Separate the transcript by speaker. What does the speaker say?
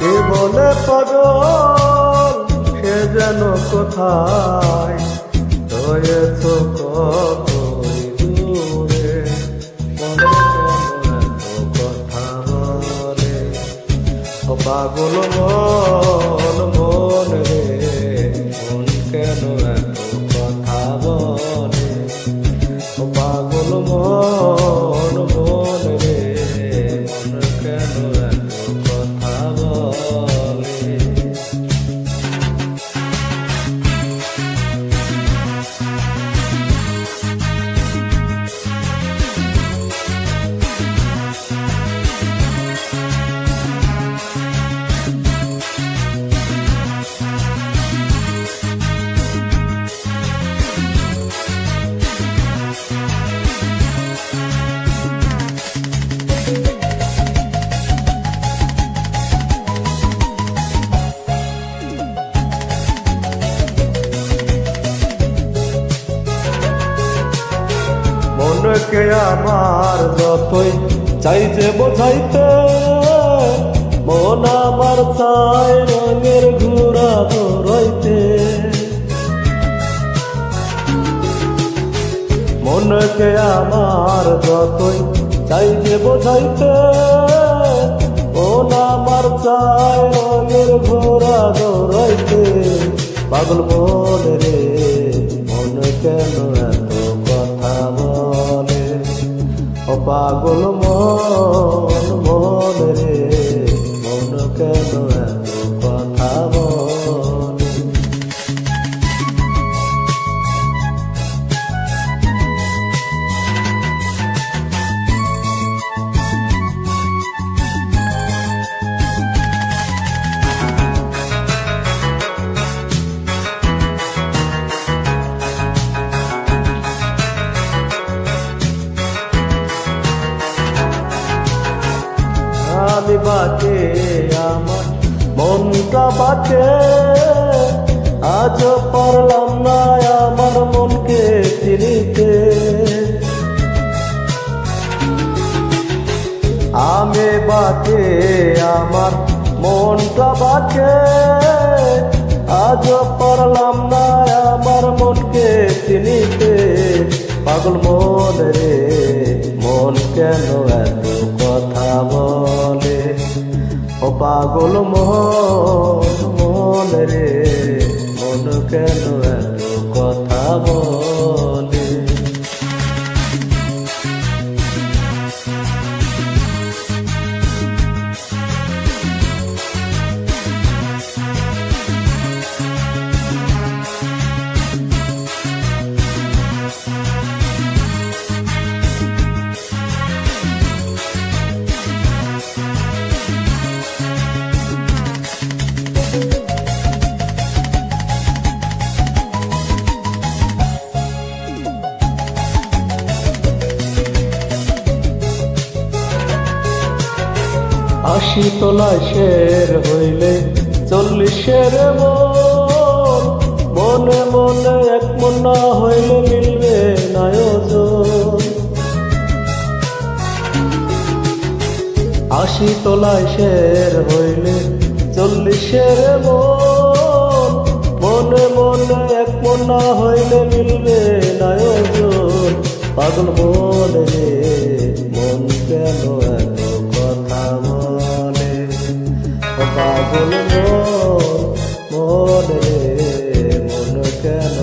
Speaker 1: কে বলে পাগল সে যেন কোথায় রয়েছ কতই দূরে, কথা বলে ও পাগল মন মন রে, মন কেন এত কথা বলে ও পাগল মন মন রে, মন কেন এত কথা বলে। মনকে আমার যতই চাইছে বোঝাইতে, মন আমার চাই রঙের ঘোড়া দৌড়াইতে। মনকে আমার যতই চাইছে বোঝাইতে, মন আমার চাই রঙের ঘোড়া দৌড়াইতে। পাগল মন রে, মন কেন এত কথা বলে ও পাগল মন মন রে, মন কেন এত কথা বলে। আমি বাঁচে আমার মনটা বাঁচে, আজও পারলাম না আমার মনকে চিনিতে। আমি বাঁচে আমার মনটা বাঁচে, আজও পারলাম না আমার মনকে চিনিতে। পাগল মন রে, মন কেন এত কথা বলে ও পাগল মন মন রে, মন কেন এত কথা বলে। আশি তোলায় শের হইলে 40-এর মন, মনে মনে এক মন না হইলে মিলবে না ওজন। 80 তোলায় শের হইলে 40-এর মন, মনে মনে এক মন না হইলে মিলবে না ওজন। পাগল মন রে, মন কেন এত কথা বলে ও পাগল মন রে, মন কেন